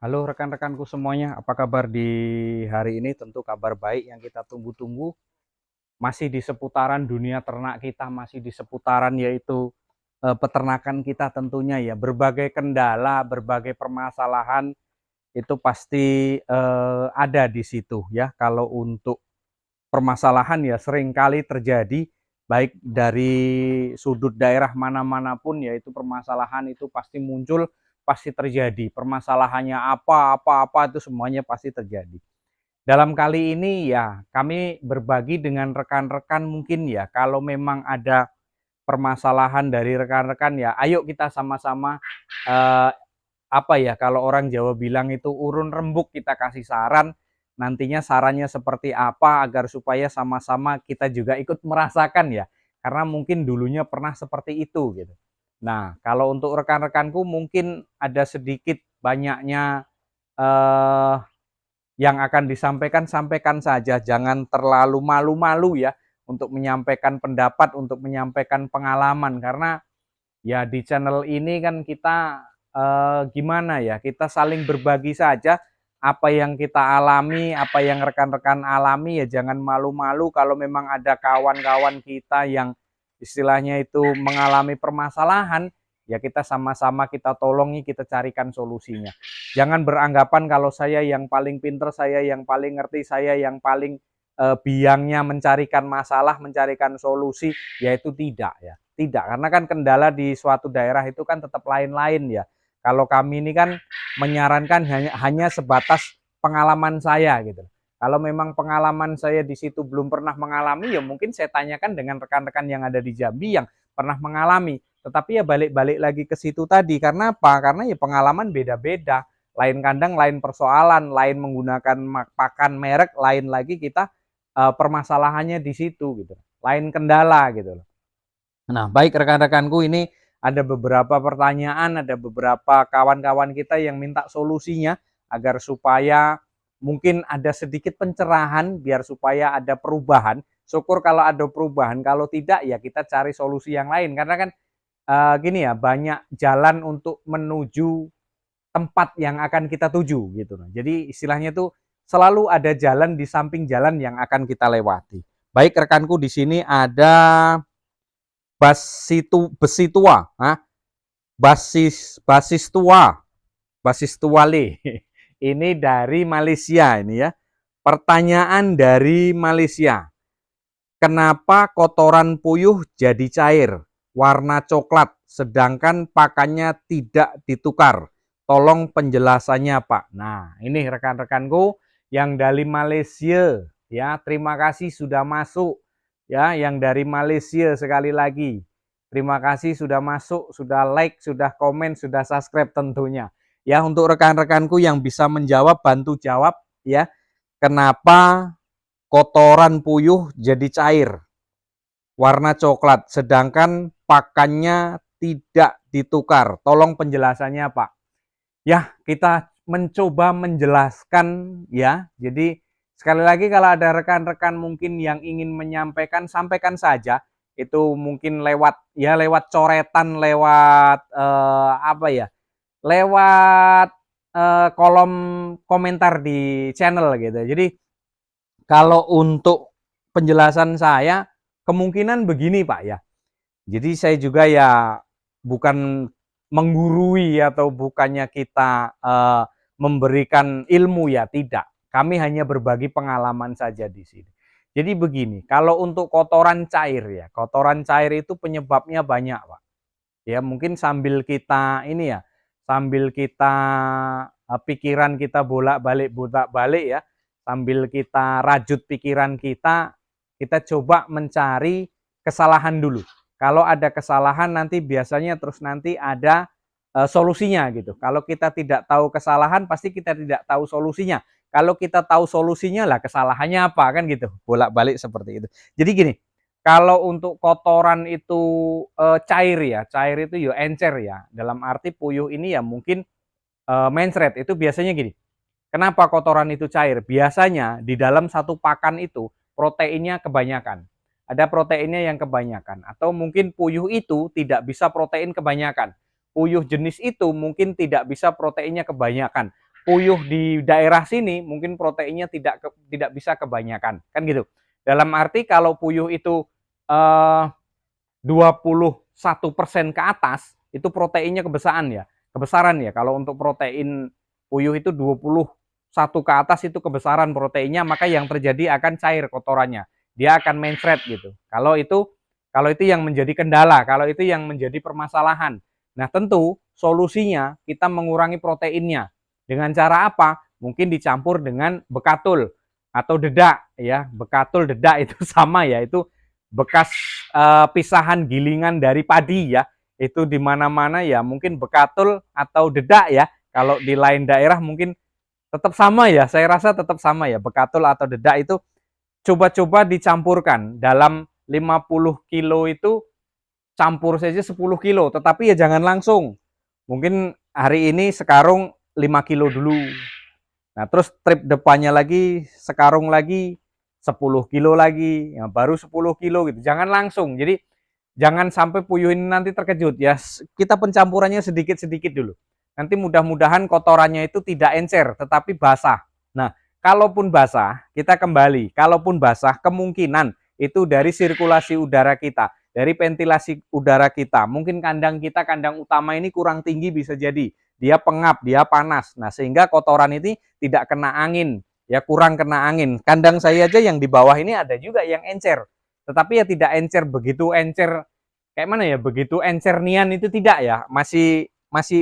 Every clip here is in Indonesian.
Halo rekan-rekanku semuanya, apa kabar di hari ini? Tentu kabar baik yang kita tunggu-tunggu. Masih di seputaran dunia ternak kita, masih di seputaran yaitu peternakan kita tentunya ya. Berbagai kendala, berbagai permasalahan itu pasti ada di situ ya. Kalau untuk permasalahan ya seringkali terjadi baik dari sudut daerah mana-mana pun, yaitu permasalahan itu pasti muncul, pasti terjadi. Permasalahannya apa itu semuanya pasti terjadi. Dalam kali ini ya kami berbagi dengan rekan-rekan mungkin ya, kalau memang ada permasalahan dari rekan-rekan ya ayo kita sama-sama eh, apa ya, kalau orang Jawa bilang itu urun rembuk, kita kasih saran, nantinya sarannya seperti apa agar supaya sama-sama kita juga ikut merasakan ya, karena mungkin dulunya pernah seperti itu gitu. Nah, kalau untuk rekan-rekanku mungkin ada sedikit banyaknya eh, yang akan disampaikan, sampaikan saja, jangan terlalu malu-malu ya untuk menyampaikan pendapat, untuk menyampaikan pengalaman, karena ya di channel ini kan kita gimana ya, kita saling berbagi saja apa yang kita alami, apa yang rekan-rekan alami, ya jangan malu-malu kalau memang ada kawan-kawan kita yang istilahnya itu mengalami permasalahan, ya kita sama-sama kita tolongi, kita carikan solusinya. Jangan beranggapan kalau saya yang paling pinter, saya yang paling ngerti, saya yang paling biangnya mencarikan masalah, mencarikan solusi, yaitu tidak ya. Tidak, karena kan kendala di suatu daerah itu kan tetap lain-lain ya. Kalau kami ini kan menyarankan hanya sebatas pengalaman saya gitu. Kalau memang pengalaman saya di situ belum pernah mengalami, ya mungkin saya tanyakan dengan rekan-rekan yang ada di Jambi yang pernah mengalami. Tetapi ya balik-balik lagi ke situ tadi. Karena apa? Karena ya pengalaman beda-beda. Lain kandang, lain persoalan, lain menggunakan pakan merek, lain lagi kita permasalahannya di situ gitu. Lain kendala gitu loh. Nah, baik rekan-rekanku, ini ada beberapa pertanyaan, ada beberapa kawan-kawan kita yang minta solusinya agar supaya mungkin ada sedikit pencerahan biar supaya ada perubahan. Syukur kalau ada perubahan, kalau tidak ya kita cari solusi yang lain. Karena kan gini ya, banyak jalan untuk menuju tempat yang akan kita tuju gitu. Jadi istilahnya tuh selalu ada jalan di samping jalan yang akan kita lewati. Baik rekanku, di sini ada besi tua, basis tuale. Ini dari Malaysia ini ya. Pertanyaan dari Malaysia. Kenapa kotoran puyuh jadi cair, warna coklat, sedangkan pakannya tidak ditukar? Tolong penjelasannya, Pak. Nah, ini rekan-rekanku yang dari Malaysia ya, terima kasih sudah masuk ya, yang dari Malaysia sekali lagi. Terima kasih sudah masuk, sudah like, sudah komen, sudah subscribe tentunya. Ya, untuk rekan-rekanku yang bisa menjawab, bantu jawab ya. Kenapa kotoran puyuh jadi cair, warna coklat, sedangkan pakannya tidak ditukar? Tolong penjelasannya, Pak. Ya, kita mencoba menjelaskan ya. Jadi sekali lagi kalau ada rekan-rekan mungkin yang ingin menyampaikan, sampaikan saja. Itu mungkin lewat ya, lewat coretan, lewat apa ya? Lewat kolom komentar di channel gitu. Jadi kalau untuk penjelasan saya kemungkinan begini, Pak ya. Jadi saya juga ya bukan menggurui atau bukannya kita memberikan ilmu ya, tidak. Kami hanya berbagi pengalaman saja di sini. Jadi begini, kalau untuk kotoran cair ya, kotoran cair itu penyebabnya banyak, Pak. Ya mungkin sambil kita ini ya, sambil kita pikiran kita bolak-balik ya, sambil kita rajut pikiran kita coba mencari kesalahan dulu. Kalau ada kesalahan nanti biasanya terus nanti ada solusinya gitu. Kalau kita tidak tahu kesalahan pasti kita tidak tahu solusinya. Kalau kita tahu solusinya lah kesalahannya apa kan gitu. Bolak-balik seperti itu. Jadi gini, kalau untuk kotoran itu cair ya, cair itu ya encer ya. Dalam arti puyuh ini ya mungkin mencret itu biasanya gini. Kenapa kotoran itu cair? Biasanya di dalam satu pakan itu proteinnya kebanyakan. Ada proteinnya yang kebanyakan. Atau mungkin puyuh itu tidak bisa protein kebanyakan. Puyuh jenis itu mungkin tidak bisa proteinnya kebanyakan. puyuh di daerah sini mungkin proteinnya tidak bisa kebanyakan, kan gitu. Dalam arti kalau puyuh itu 21% ke atas, itu proteinnya kebesaran ya. Kalau untuk protein puyuh itu 21 ke atas itu kebesaran proteinnya, maka yang terjadi akan cair kotorannya. Dia akan mencret gitu. Kalau itu yang menjadi kendala, kalau itu yang menjadi permasalahan. Nah, tentu solusinya kita mengurangi proteinnya. Dengan cara apa? Mungkin dicampur dengan bekatul atau dedak ya. Bekatul, dedak itu sama ya, itu bekas pisahan gilingan dari padi ya. Itu di mana-mana ya, mungkin bekatul atau dedak ya. Kalau di lain daerah mungkin tetap sama ya. Saya rasa tetap sama ya. Bekatul atau dedak itu coba-coba dicampurkan dalam 50 kilo itu, campur saja 10 kilo, tetapi ya jangan langsung. Mungkin hari ini sekarung 5 kilo dulu. Nah, terus trip depannya lagi sekarung lagi 10 kilo lagi, ya, baru 10 kilo gitu. Jangan langsung. Jadi jangan sampai puyuh ini nanti terkejut ya. Kita pencampurannya sedikit-sedikit dulu. Nanti mudah-mudahan kotorannya itu tidak encer, tetapi basah. Nah, kalaupun basah, kita kembali. Kalaupun basah, kemungkinan itu dari sirkulasi udara kita, dari ventilasi udara kita. Mungkin kandang kita, kandang utama ini kurang tinggi bisa jadi. Dia pengap, dia panas. Nah, sehingga kotoran ini tidak kena angin, ya kurang kena angin. Kandang saya aja yang di bawah ini ada juga yang encer. Tetapi ya tidak encer begitu encer kayak mana ya, begitu encer nian itu tidak ya. Masih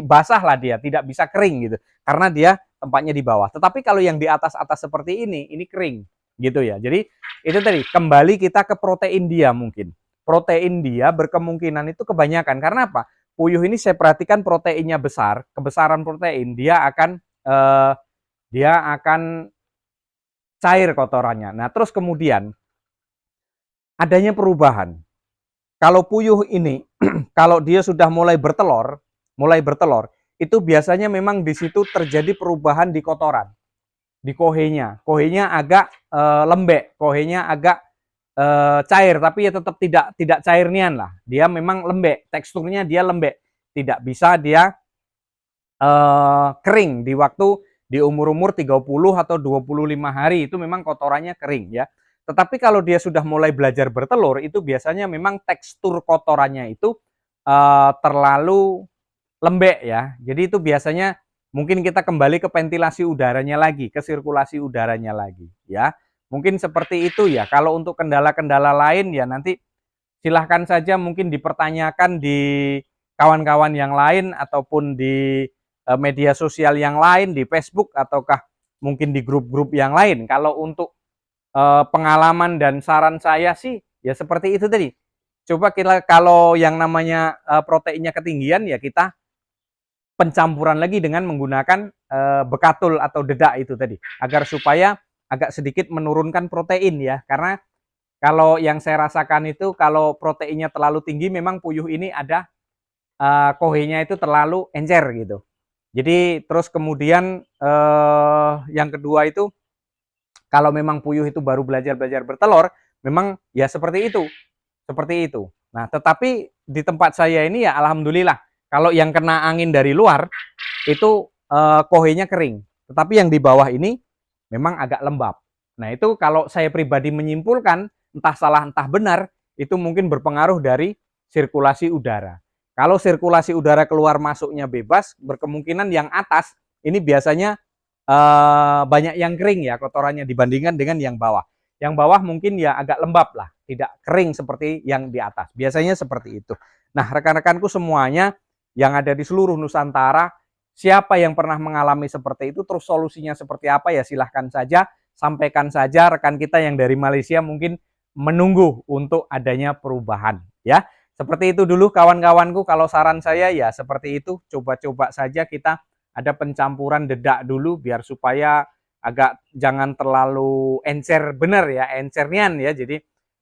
basah lah dia, tidak bisa kering gitu. Karena dia tempatnya di bawah. Tetapi kalau yang di atas-atas seperti ini kering gitu ya. Jadi itu tadi, kembali kita ke protein dia mungkin. Protein dia berkemungkinan itu kebanyakan. Karena apa? Puyuh ini saya perhatikan proteinnya besar, kebesaran protein, dia akan cair kotorannya. Nah, terus kemudian adanya perubahan. Kalau puyuh ini, kalau dia sudah mulai bertelur, itu biasanya memang di situ terjadi perubahan di kotoran, di kohenya. Kohenya agak lembek, kohenya agak cair, tapi ya tetap tidak cair nian lah. Dia memang lembek, teksturnya dia lembek, tidak bisa dia kering di waktu di umur-umur 30 atau 25 hari itu memang kotorannya kering ya. Tetapi kalau dia sudah mulai belajar bertelur, itu biasanya memang tekstur kotorannya itu terlalu lembek ya. Jadi itu biasanya mungkin kita kembali ke ventilasi udaranya lagi, ke sirkulasi udaranya lagi ya. Mungkin seperti itu ya. Kalau untuk kendala-kendala lain ya nanti silahkan saja mungkin dipertanyakan di kawan-kawan yang lain ataupun di media sosial yang lain, di Facebook ataukah mungkin di grup-grup yang lain. Kalau untuk pengalaman dan saran saya sih ya seperti itu tadi. Coba kita kalau yang namanya proteinnya ketinggian ya kita pencampuran lagi dengan menggunakan bekatul atau dedak itu tadi, agar supaya agak sedikit menurunkan protein ya. Karena kalau yang saya rasakan itu kalau proteinnya terlalu tinggi memang puyuh ini ada kohenya itu terlalu encer gitu. Jadi terus kemudian yang kedua itu kalau memang puyuh itu baru belajar bertelur, memang ya seperti itu. Nah, tetapi di tempat saya ini ya alhamdulillah kalau yang kena angin dari luar itu kohenya kering. Tetapi yang di bawah ini memang agak lembab. Nah, itu kalau saya pribadi menyimpulkan, entah salah entah benar, itu mungkin berpengaruh dari sirkulasi udara. Kalau sirkulasi udara keluar masuknya bebas, berkemungkinan yang atas ini biasanya banyak yang kering ya kotorannya dibandingkan dengan yang bawah. Yang bawah mungkin ya agak lembab lah, tidak kering seperti yang di atas. Biasanya seperti itu. Nah, rekan-rekanku semuanya yang ada di seluruh Nusantara, siapa yang pernah mengalami seperti itu, terus solusinya seperti apa ya silahkan saja, sampaikan saja. Rekan kita yang dari Malaysia mungkin menunggu untuk adanya perubahan ya. Seperti itu dulu kawan-kawanku, kalau saran saya ya seperti itu, coba-coba saja kita ada pencampuran dedak dulu biar supaya agak jangan terlalu encer bener ya, encernian ya. Jadi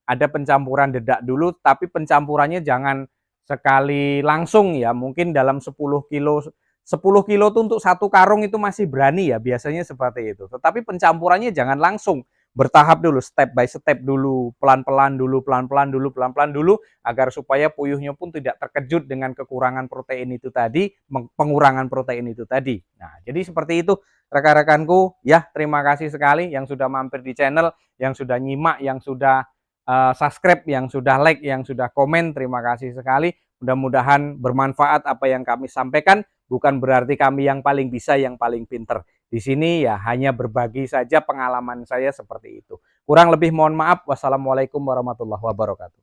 ada pencampuran dedak dulu, tapi pencampurannya jangan sekali langsung ya. Mungkin dalam 10 kilo tuh untuk satu karung itu masih berani ya, biasanya seperti itu. Tetapi pencampurannya jangan langsung. bertahap dulu, step by step dulu, pelan-pelan dulu, pelan-pelan dulu, pelan-pelan dulu, agar supaya puyuhnya pun tidak terkejut dengan kekurangan protein itu tadi, pengurangan protein itu tadi. Nah, jadi seperti itu rekan-rekanku, ya terima kasih sekali yang sudah mampir di channel, yang sudah nyimak, yang sudah subscribe, yang sudah like, yang sudah komen, terima kasih sekali. Mudah-mudahan bermanfaat apa yang kami sampaikan, bukan berarti kami yang paling bisa, yang paling pinter. Di sini ya hanya berbagi saja pengalaman saya seperti itu. Kurang lebih mohon maaf. Wassalamualaikum warahmatullahi wabarakatuh.